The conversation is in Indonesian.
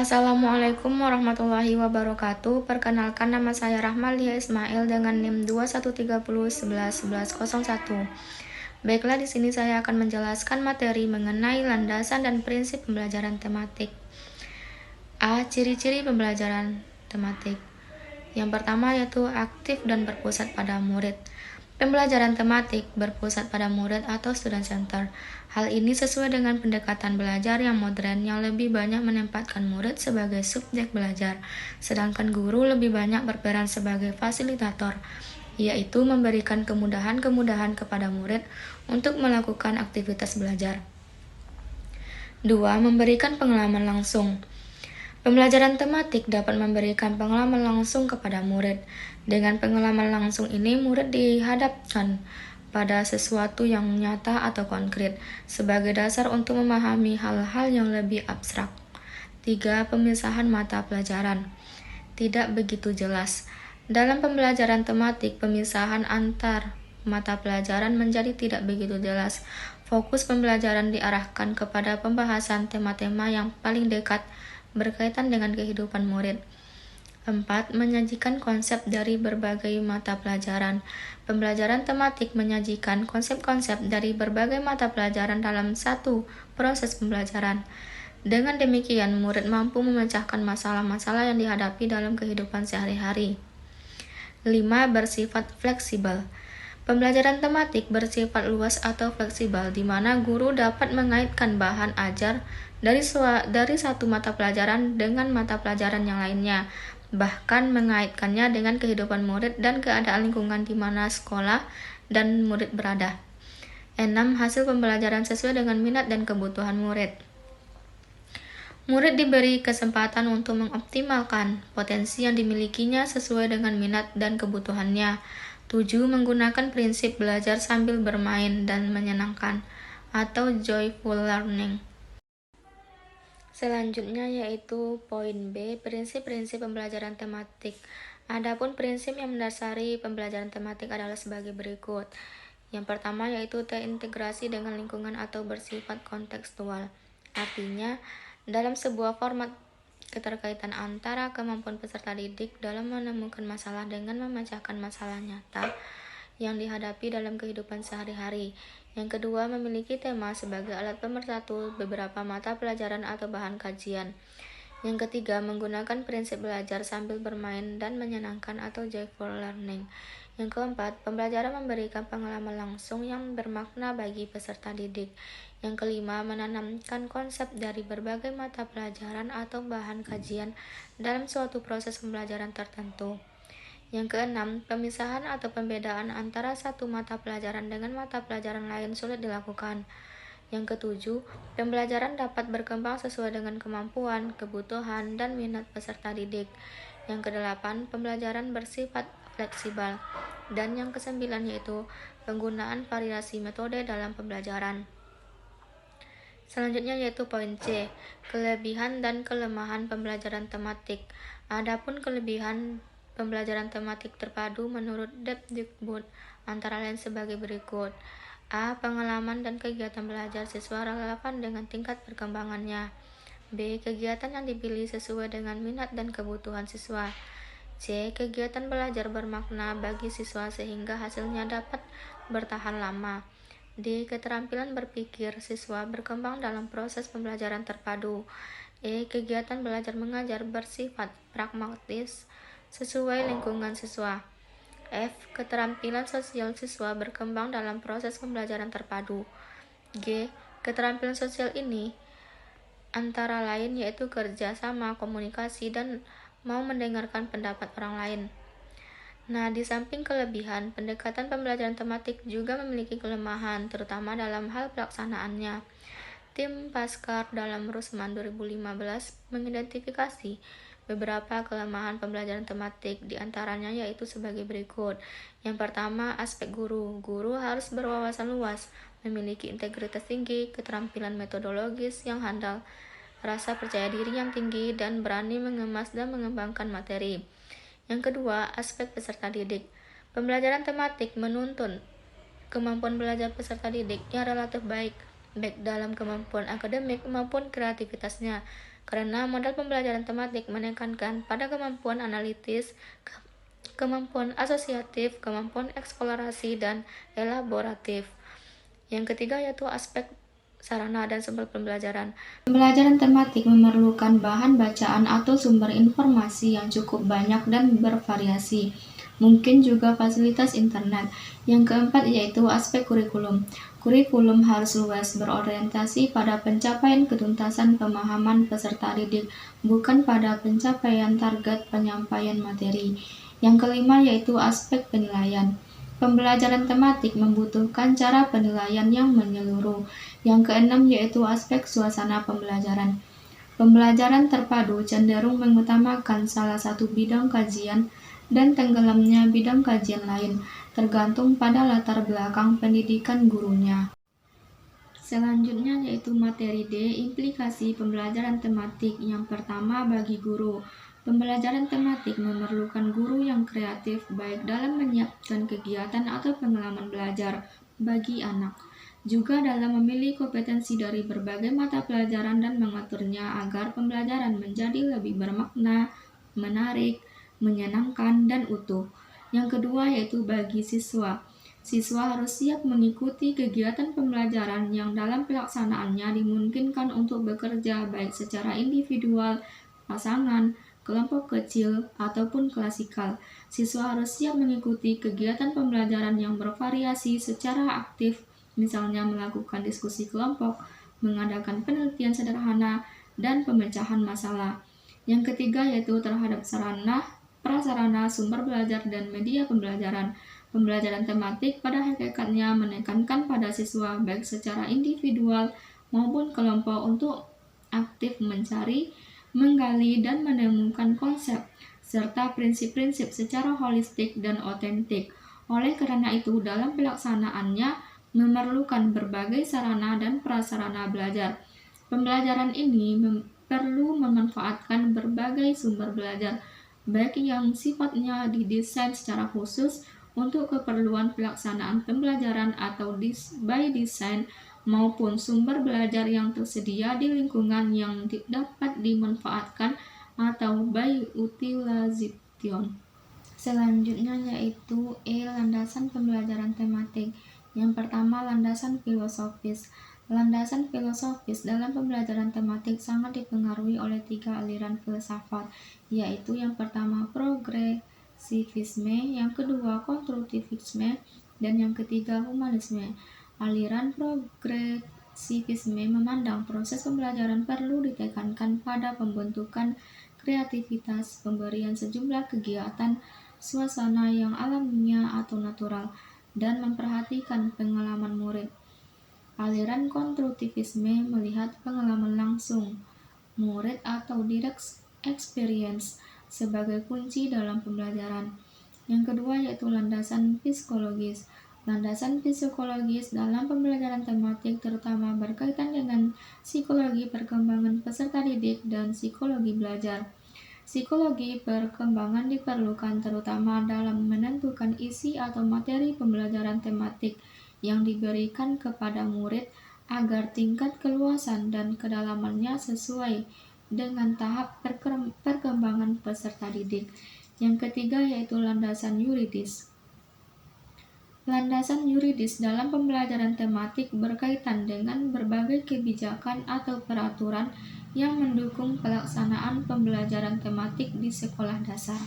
Assalamualaikum warahmatullahi wabarakatuh. Perkenalkan, nama saya Rahmalia Ismail dengan NIM 2130111101. Baiklah, di sini saya akan menjelaskan materi mengenai landasan dan prinsip pembelajaran tematik. A. Ciri-ciri pembelajaran tematik. Yang pertama yaitu aktif dan berpusat pada murid. Pembelajaran tematik berpusat pada murid atau student center. Hal ini sesuai dengan pendekatan belajar yang modern yang lebih banyak menempatkan murid sebagai subjek belajar, sedangkan guru lebih banyak berperan sebagai fasilitator, yaitu memberikan kemudahan-kemudahan kepada murid untuk melakukan aktivitas belajar. 2. Memberikan pengalaman langsung. Pembelajaran tematik dapat memberikan pengalaman langsung kepada murid. Dengan pengalaman langsung ini, murid dihadapkan pada sesuatu yang nyata atau konkret sebagai dasar untuk memahami hal-hal yang lebih abstrak. 3. Pemisahan mata pelajaran. Tidak begitu jelas. Dalam pembelajaran tematik, pemisahan antar mata pelajaran menjadi tidak begitu jelas. Fokus pembelajaran diarahkan kepada pembahasan tema-tema yang paling dekat berkaitan dengan kehidupan murid. 4. Menyajikan konsep dari berbagai mata pelajaran. Pembelajaran tematik menyajikan konsep-konsep dari berbagai mata pelajaran dalam satu proses pembelajaran. Dengan demikian, murid mampu memecahkan masalah-masalah yang dihadapi dalam kehidupan sehari-hari. 5. Bersifat fleksibel. Pembelajaran tematik bersifat luas atau fleksibel, di mana guru dapat mengaitkan bahan ajar dari satu mata pelajaran dengan mata pelajaran yang lainnya, bahkan mengaitkannya dengan kehidupan murid dan keadaan lingkungan di mana sekolah dan murid berada. 6. Hasil pembelajaran sesuai dengan minat dan kebutuhan murid. Murid diberi kesempatan untuk mengoptimalkan potensi yang dimilikinya sesuai dengan minat dan kebutuhannya. 7. Menggunakan prinsip belajar sambil bermain dan menyenangkan atau joyful learning. Selanjutnya yaitu poin B, prinsip-prinsip pembelajaran tematik. Adapun prinsip yang mendasari pembelajaran tematik adalah sebagai berikut. Yang pertama yaitu terintegrasi dengan lingkungan atau bersifat kontekstual. Artinya, dalam sebuah format keterkaitan antara kemampuan peserta didik dalam menemukan masalah dengan memecahkan masalah nyata yang dihadapi dalam kehidupan sehari-hari. Yang kedua, memiliki tema sebagai alat pemersatu beberapa mata pelajaran atau bahan kajian. Yang ketiga, menggunakan prinsip belajar sambil bermain dan menyenangkan atau joyful learning. Yang keempat, pembelajaran memberikan pengalaman langsung yang bermakna bagi peserta didik. Yang kelima, menanamkan konsep dari berbagai mata pelajaran atau bahan kajian dalam suatu proses pembelajaran tertentu. Yang keenam, pemisahan atau pembedaan antara satu mata pelajaran dengan mata pelajaran lain sulit dilakukan. Yang ketujuh, pembelajaran dapat berkembang sesuai dengan kemampuan, kebutuhan, dan minat peserta didik. Yang kedelapan, pembelajaran bersifat fleksibel. Dan yang kesembilan yaitu penggunaan variasi metode dalam pembelajaran. Selanjutnya yaitu poin C, kelebihan dan kelemahan pembelajaran tematik. Adapun kelebihan pembelajaran tematik terpadu menurut Depdikbud antara lain sebagai berikut. A. Pengalaman dan kegiatan belajar siswa relevan dengan tingkat perkembangannya. B. Kegiatan yang dipilih sesuai dengan minat dan kebutuhan siswa. C. Kegiatan belajar bermakna bagi siswa sehingga hasilnya dapat bertahan lama. D. Keterampilan berpikir siswa berkembang dalam proses pembelajaran terpadu. E. Kegiatan belajar mengajar bersifat pragmatis sesuai lingkungan siswa. F. Keterampilan sosial siswa berkembang dalam proses pembelajaran terpadu. G. Keterampilan sosial ini antara lain yaitu kerja sama, komunikasi, dan mau mendengarkan pendapat orang lain. Nah, di samping kelebihan, pendekatan pembelajaran tematik juga memiliki kelemahan, terutama dalam hal pelaksanaannya. Tim Paskar dalam Rusman 2015 mengidentifikasi beberapa kelemahan pembelajaran tematik, diantaranya yaitu sebagai berikut. Yang pertama, aspek guru. Guru harus berwawasan luas, memiliki integritas tinggi, keterampilan metodologis yang handal, rasa percaya diri yang tinggi, dan berani mengemas dan mengembangkan materi. Yang kedua, aspek peserta didik. Pembelajaran tematik menuntun kemampuan belajar peserta didik yang relatif baik dalam kemampuan akademik maupun kreativitasnya. karena modal pembelajaran tematik menekankan pada kemampuan analitis, kemampuan asosiatif, kemampuan eksplorasi, dan elaboratif. Yang ketiga yaitu aspek sarana dan sumber pembelajaran. Pembelajaran tematik memerlukan bahan bacaan atau sumber informasi yang cukup banyak dan bervariasi. Mungkin juga fasilitas internet. Yang keempat yaitu aspek kurikulum. Kurikulum harus luas, berorientasi pada pencapaian ketuntasan pemahaman peserta didik, bukan pada pencapaian target penyampaian materi. Yang kelima yaitu aspek penilaian. Pembelajaran tematik membutuhkan cara penilaian yang menyeluruh. Yang keenam yaitu aspek suasana pembelajaran. Pembelajaran terpadu cenderung mengutamakan salah satu bidang kajian dan tenggelamnya bidang kajian lain, tergantung pada latar belakang pendidikan gurunya. Selanjutnya yaitu materi D, implikasi pembelajaran tematik. Yang pertama bagi guru. Pembelajaran tematik memerlukan guru yang kreatif baik dalam menyiapkan kegiatan atau pengalaman belajar bagi anak, juga dalam memilih kompetensi dari berbagai mata pelajaran dan mengaturnya agar pembelajaran menjadi lebih bermakna, menarik, menyenangkan, dan utuh. Yang kedua yaitu bagi siswa. Siswa harus siap mengikuti kegiatan pembelajaran yang dalam pelaksanaannya dimungkinkan untuk bekerja baik secara individual, pasangan, kelompok kecil, ataupun klasikal. Siswa harus siap mengikuti kegiatan pembelajaran yang bervariasi secara aktif, misalnya melakukan diskusi kelompok, mengadakan penelitian sederhana, dan pemecahan masalah. Yang ketiga yaitu terhadap sarana, prasarana, sumber belajar, dan media pembelajaran. Pembelajaran tematik pada hakikatnya menekankan pada siswa baik secara individual maupun kelompok untuk aktif mencari, menggali, dan menemukan konsep, serta prinsip-prinsip secara holistik dan otentik. Oleh karena itu, dalam pelaksanaannya memerlukan berbagai sarana dan prasarana belajar. Pembelajaran ini perlu memanfaatkan berbagai sumber belajar, baik yang sifatnya didesain secara khusus untuk keperluan pelaksanaan pembelajaran atau by design, maupun sumber belajar yang tersedia di lingkungan yang dapat dimanfaatkan atau by utilization. Selanjutnya yaitu landasan pembelajaran tematik. Yang pertama, landasan filosofis. Landasan filosofis dalam pembelajaran tematik sangat dipengaruhi oleh 3 aliran filsafat, yaitu yang pertama progresivisme, yang kedua konstruktivisme, dan yang ketiga humanisme. Aliran progresivisme memandang proses pembelajaran perlu ditekankan pada pembentukan kreativitas, pemberian sejumlah kegiatan, suasana yang alamiah atau natural, dan memperhatikan pengalaman murid. Aliran konstruktivisme melihat pengalaman langsung murid atau direct experience sebagai kunci dalam pembelajaran. Yang kedua yaitu landasan psikologis. Landasan psikologis dalam pembelajaran tematik terutama berkaitan dengan psikologi perkembangan peserta didik dan psikologi belajar. Psikologi perkembangan diperlukan terutama dalam menentukan isi atau materi pembelajaran tematik yang diberikan kepada murid agar tingkat keluasan dan kedalamannya sesuai dengan tahap perkembangan peserta didik. Yang ketiga yaitu landasan yuridis. Landasan yuridis dalam pembelajaran tematik berkaitan dengan berbagai kebijakan atau peraturan yang mendukung pelaksanaan pembelajaran tematik di sekolah dasar.